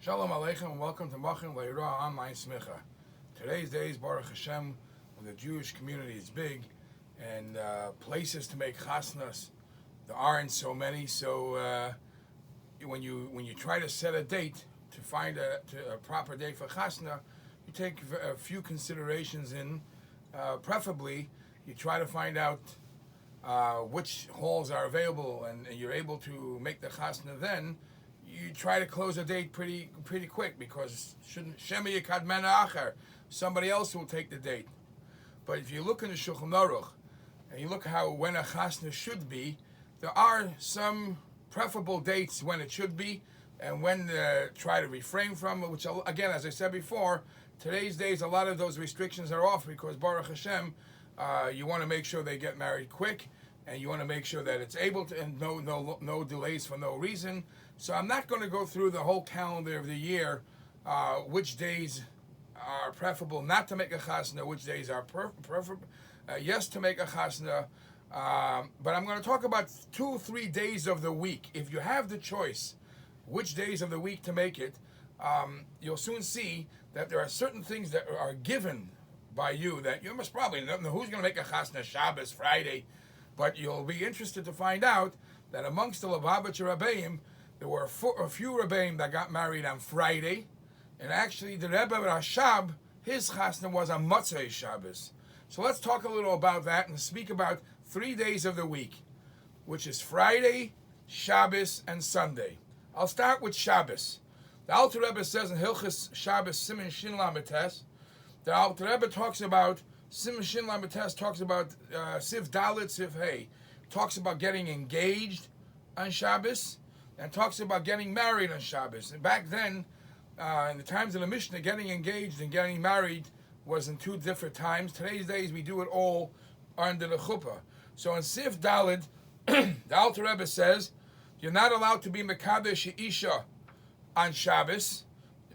Shalom Aleichem and welcome to Machin Leira Online Smicha. Today's day is Baruch Hashem, when the Jewish community is big and places to make chasnas, there aren't so many. So when you try to set a date to find a proper day for chasna, you take a few considerations in. Preferably, you try to find out which halls are available, and you're able to make the chasna then. You try to close a date pretty quick, because Shemi Yekad Mena Acher, somebody else will take the date. But if you look in the Shulchan Aruch and you look when a chasna should be, there are some preferable dates when it should be and when try to refrain from it, which again, as I said before, today's days a lot of those restrictions are off, because Baruch Hashem, you want to make sure they get married quick, and you want to make sure that it's able to, and no delays for no reason. So I'm not going to go through the whole calendar of the year, which days are preferable not to make a chasna, which days are preferable, yes, to make a chasna. But I'm going to talk about 2 or 3 days of the week. If you have the choice which days of the week to make it, you'll soon see that there are certain things that are given by you that you must probably know who's going to make a chasna Shabbos, Friday, but you'll be interested to find out that amongst the Lubavitcher Rebbeim, there were a few Rebbeim that got married on Friday, and actually the Rebbe Rashab, his chasna was on Motzei Shabbos. So let's talk a little about that and speak about 3 days of the week, which is Friday, Shabbos, and Sunday. I'll start with Shabbos. The Alter Rebbe says in Hilchos Shabbos Siman Shin Lametes, the Alter Rebbe talks about Siman Shin Lametes, talks about Sif Dalit, Sif Hey, talks about getting engaged on Shabbos, and talks about getting married on Shabbos. And back then, in the times of the Mishnah, getting engaged and getting married was in 2 different times. Today's days, we do it all under the chuppah. So in Sif Dalid, the Alter Rebbe says, you're not allowed to be Mekadesh Isha on Shabbos,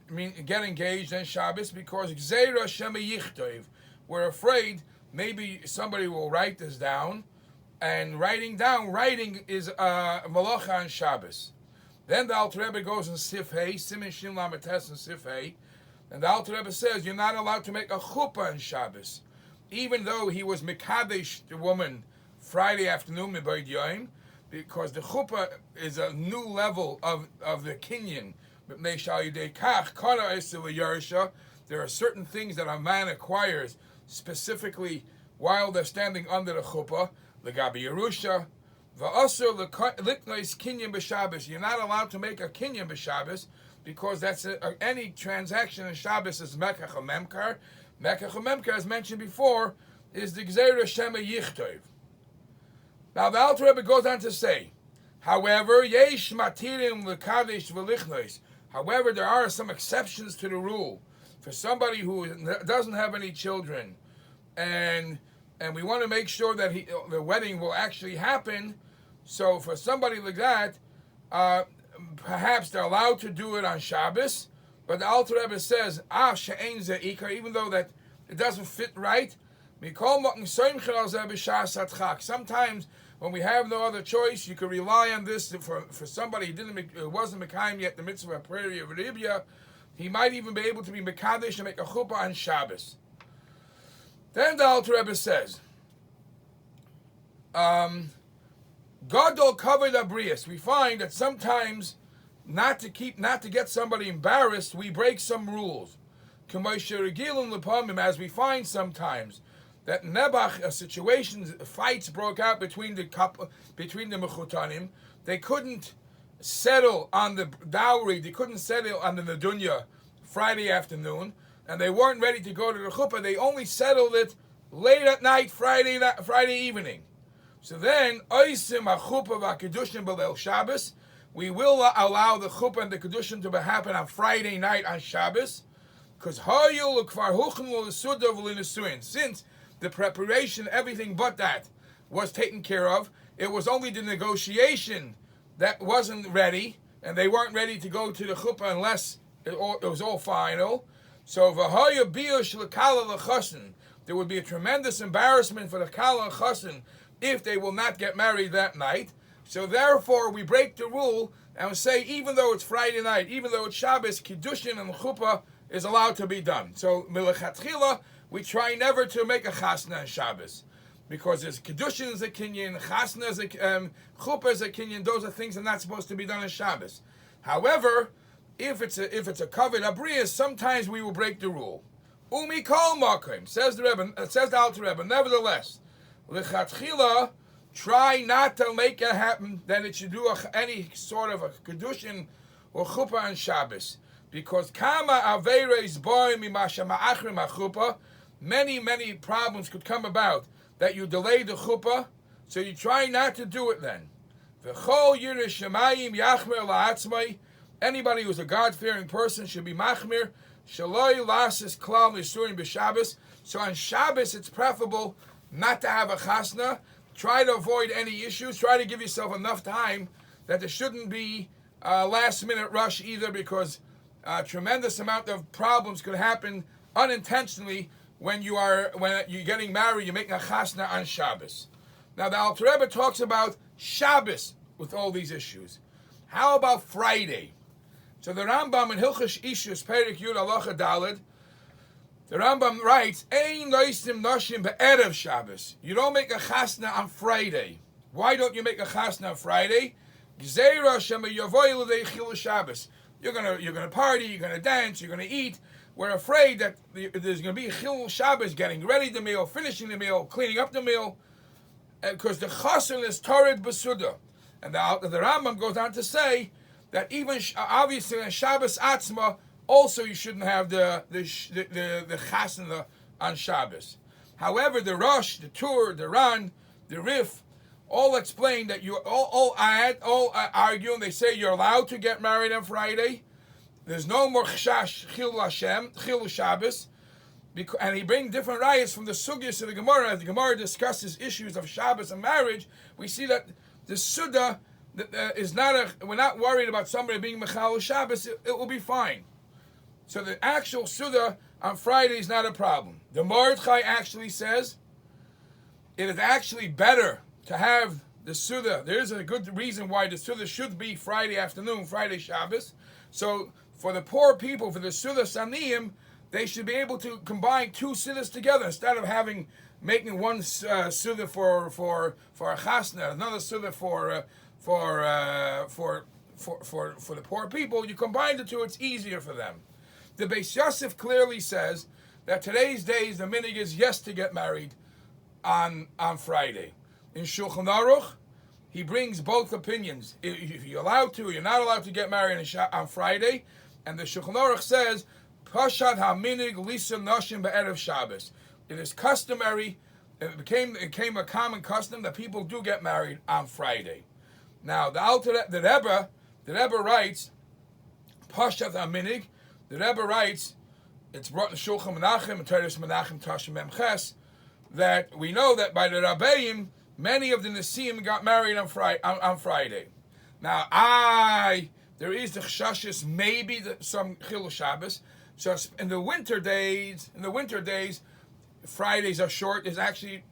I mean, get engaged on Shabbos, because Gzeira Shema Yichtov. We're afraid maybe somebody will write this down, and writing is a malacha on Shabbos. Then the Alter Rebbe goes in Sif Hey, Siman Shin Lametes and Sif Hey, and the Alter Rebbe says you're not allowed to make a chuppah on Shabbos, even though he was mekadesh the woman Friday afternoon Me'Bod Yom, because the chuppah is a new level of the kinyan. There are certain things that a man acquires specifically while they're standing under the chuppah. L'gabi Yerusha, v'asur l'liknois kinyan b'Shabbos. You're not allowed to make a kinyan b'Shabbos, because that's any transaction in Shabbos is mekach or memkar. Mekach or memkar, as mentioned before, is the gzeira shema yichtov. Now the Alter Rebbe goes on to say, however, yesh matirim l'kadesh v'lichnois. However, there are some exceptions to the rule for somebody who doesn't have any children, and we want to make sure that the wedding will actually happen. So for somebody like that, perhaps they're allowed to do it on Shabbos. But the Alter Rebbe says, she'ein ze'ikar, even though that it doesn't fit right. Sometimes when we have no other choice, you can rely on this for somebody who wasn't Mekayim yet the mitzvah of prayer of Ribya. He might even be able to be Mekadesh and make a chuppah on Shabbos. Then the Alter Rebbe says, Gadol covered abrius. We find that sometimes, not to get somebody embarrassed, we break some rules. As we find sometimes that Nebach, fights broke out between the mechutanim. They couldn't settle on the dowry. They couldn't settle on the nedunya Friday afternoon, and they weren't ready to go to the chuppah. They only settled it late at night, Friday evening. So then, oisim ha-chuppah va-kedushin b'leil Shabbos. We will allow the chuppah and the kedushin to happen on Friday night on Shabbos, because since the preparation, everything but that, was taken care of, it was only the negotiation that wasn't ready, and they weren't ready to go to the chuppah unless it was all final. So there would be a tremendous embarrassment for the kala and chassan if they will not get married that night. So therefore, we break the rule and we say, even though it's Friday night, even though it's Shabbos, Kiddushin and Chuppah is allowed to be done. So Milechatchila, we try never to make a Chasna on Shabbos. Because there's Kiddushin is a Kinyan, Chasna is a Chuppah is a Kinyan, those are things that are not supposed to be done on Shabbos. However, if it's a covered abriya, sometimes we will break the rule. Umi kol makim, says the Alter Rebbe. Nevertheless, lechatchila, try not to make it happen that it should do any sort of a kedushin or chuppah on Shabbos, because kama averes boy mimasha ma'achrim chuppah, many problems could come about that you delay the chuppah, so you try not to do it then. V'chol yireh shemayim yachmer la'atzmai. Anybody who's a God-fearing person should be machmir. Shaloi lasis klal nisurim b'Shabbos. So on Shabbos, it's preferable not to have a chasna. Try to avoid any issues. Try to give yourself enough time that there shouldn't be a last-minute rush either, because a tremendous amount of problems could happen unintentionally when you're getting married. You're making a chasna on Shabbos. Now the Alter Rebbe talks about Shabbos with all these issues. How about Friday? So the Rambam in Hilchos Ishus Perek Yud Halacha Daled, the Rambam writes, "Ein loisim nashim be'erev Shabbos." You don't make a chasna on Friday. Why don't you make a chasna on Friday? Gzeira shema yavoy l'dei chilul Shabbos. You're gonna party, you're gonna dance, you're gonna eat. We're afraid that there's gonna be chilul Shabbos, getting ready the meal, finishing the meal, cleaning up the meal, because the chassan is tored b'suda. And the Rambam goes on to say that even obviously on Shabbos Atzma, also you shouldn't have the chasna on Shabbos. However, the Rosh, the Tur, the Ran, the Rif, all explain that you all argue, and they say you're allowed to get married on Friday. There's no more chilul Shabbos, and he brings different rayas from the sugyas of the Gemara. As the Gemara discusses issues of Shabbos and marriage, we see that the Suda is we're not worried about somebody being Mechal Shabbos, it will be fine. So the actual Suda on Friday is not a problem. The Mordechai actually says it is actually better to have the Suda. There is a good reason why the Suda should be Friday afternoon, Friday Shabbos. So for the poor people, for the Suda Saniyim, they should be able to combine two Sudas together instead of making one Suda for a chasna, another Suda for the poor people. You combine the two, it's easier for them. The Beis Yosef clearly says that today's days the minig is yes to get married on Friday. In Shulchan Aruch, he brings both opinions. If you're allowed to, you're not allowed to get married on Friday. And the Shulchan Aruch says, Pashad haminig lisa nashim be'erev Shabbos. It is customary, it became a common custom that people do get married on Friday. Now, the Rebbe writes, Pashad haminig, the Rebbe writes, it's brought in Shulchan Menachem, and Teres Menachem Tashim Memches, that we know that by the Rabbeim, many of the Nesiim got married on Friday. Now, there is the chashashis, maybe some chilul Shabbos. So in the winter days, Fridays are short. Is actually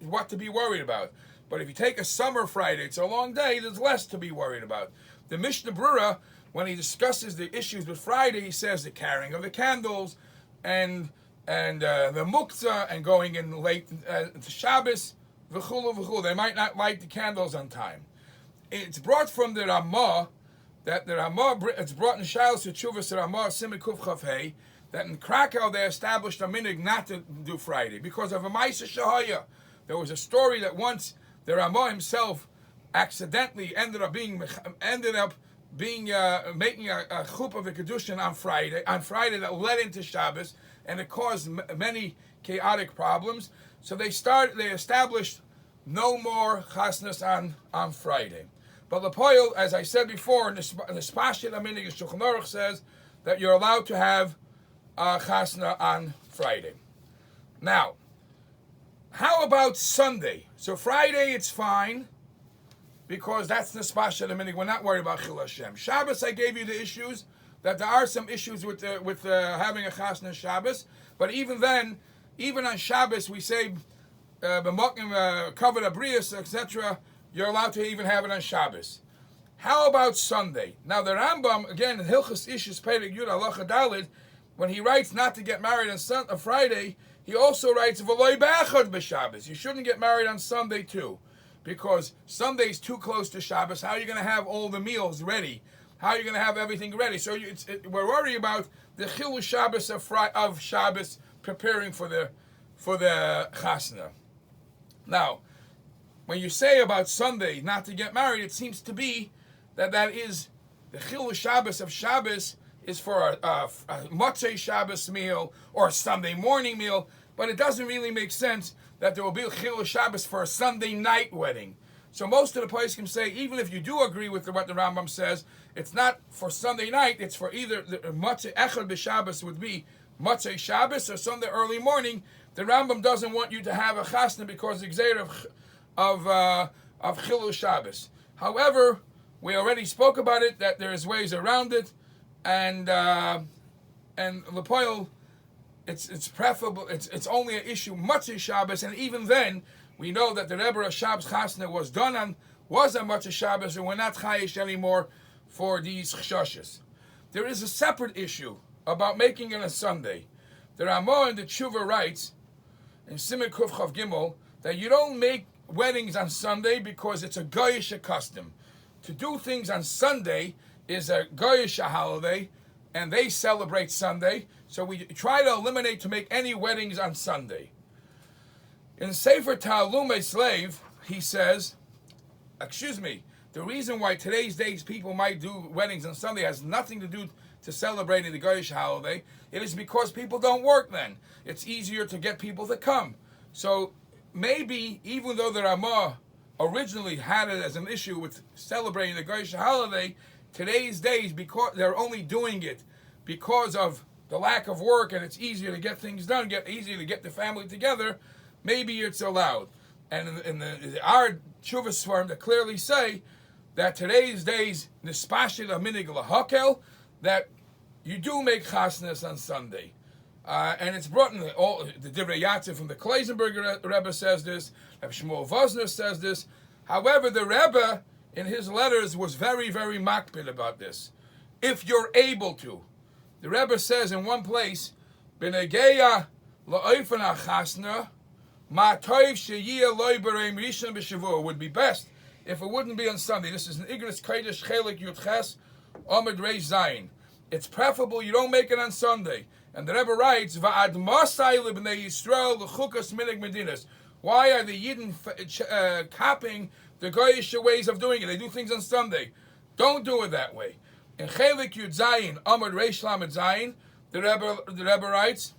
what to be worried about. But if you take a summer Friday, it's a long day. There's less to be worried about. The Mishnah Brura, when he discusses the issues with Friday, he says the carrying of the candles and the muktzah and going in late to Shabbos, v'chulu v'chulu. They might not light the candles on time. It's brought from the Ramah, it's brought in Shalos Teshuvos Ramah Siman Kuf Chaf Hey, that in Krakow they established a minig not to do Friday because of a Ma'aseh Shahaya. There was a story that once the Ramah himself accidentally ended up making a chuppah of a kedushin on Friday that led into Shabbos, and it caused many chaotic problems. So they established no more chasnas on Friday. But Lepoil, as I said before, in the Spashit Aminig Shulchan Aruch says that you're allowed to have chasna on Friday. Now, how about Sunday? So Friday it's fine because that's the Spashit Aminig. We're not worried about Chil Hashem. Shabbos, I gave you the issues that there are some issues with having a chasna Shabbos. But even then, even on Shabbos, we say b'mokim covered abrius, etc. you're allowed to even have it on Shabbos. How about Sunday? Now the Rambam, again in Hilchos Ishus Perek Yud Halacha Daled, when he writes not to get married on Friday, he also writes V'loy b'echad b'Shabbos. You shouldn't get married on Sunday too, because Sunday's too close to Shabbos. How are you going to have all the meals ready? How are you going to have everything ready? So we're worried about the Chilul Shabbos of Shabbos, preparing for the Chasna. Now, when you say about Sunday not to get married, it seems to be that is the Chilul Shabbos of Shabbos is for a Motzei Shabbos meal or a Sunday morning meal, but it doesn't really make sense that there will be a Chilul Shabbos for a Sunday night wedding. So most of the places can say, even if you do agree with what the Rambam says, it's not for Sunday night, it's for either the Motzei Echad b'Shabbos would be Motzei Shabbos or Sunday early morning. The Rambam doesn't want you to have a chasna because it's Gzeir of Chilul Shabbos. However, we already spoke about it, that there is ways around it, and Lepoil, it's preferable. It's only an issue Motzei Shabbos, and even then, we know that the Rebbe Shabbos Chasna was on Motzei Shabbos, and we're not chayish anymore for these chshoshes. There is a separate issue about making it a Sunday. The Ramah in the Tshuva writes in Siman Kuf Chav Gimel that you don't make weddings on Sunday because it's a Goyish custom. To do things on Sunday is a Goyish holiday, and they celebrate Sunday, so we try to eliminate to make any weddings on Sunday. In Sefer Ta'alumei Slave, he says, the reason why today's days people might do weddings on Sunday has nothing to do to celebrating the Goyish holiday. It is because people don't work then. It's easier to get people to come. So maybe, even though the Ramah originally had it as an issue with celebrating the Goyish holiday, today's days, because they're only doing it because of the lack of work and it's easier to get things done, easier to get the family together, maybe it's allowed. And our Tshuvas Sfarim that clearly say that today's days, Nispashit Aminig Lahakel, that you do make chasnas on Sunday. And it's brought in the Divrei Yatzif from the Kleisenberger Rebbe says this, Rabbi Shmuel Vosner says this. However, the Rebbe, in his letters, was very, very makpid about this. If you're able to. The Rebbe says in one place, B'negeya la'ofen ha'chasna, ma toiv sheyiyah loy b'reim rishon b'shavua, would be best if it wouldn't be on Sunday. This is an Igros Kodesh Chelik Yudches Amud Reish Zayin. It's preferable you don't make it on Sunday. And the Rebbe writes, Va'ad Masai libnei Yisrael l'chukas minig medinas. Why are the Yidden copying the Goyish ways of doing it? They do things on Sunday. Don't do it that way. In Chelik Yud Zayin Amud Reish Lamed Zayin, the Rebbe writes,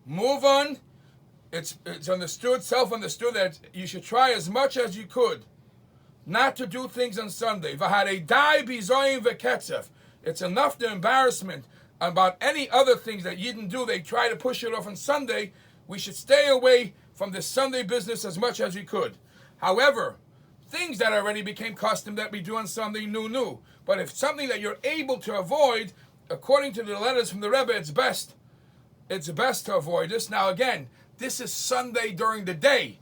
move on. It's understood, self-understood, that you should try as much as you could not to do things on Sunday. It's enough the embarrassment about any other things that you didn't do. They try to push it off on Sunday. We should stay away from the Sunday business as much as we could. However, things that already became custom that we do on Sunday, new. But if something that you're able to avoid, according to the letters from the Rebbe, it's best to avoid this. Now again, this is Sunday during the day.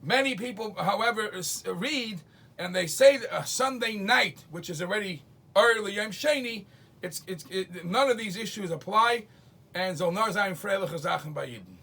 Many people, however, read and they say that a Sunday night, which is already early Yom Sheni, none of these issues apply. And Zolnar Zayin Freilich Zachen Bayidin.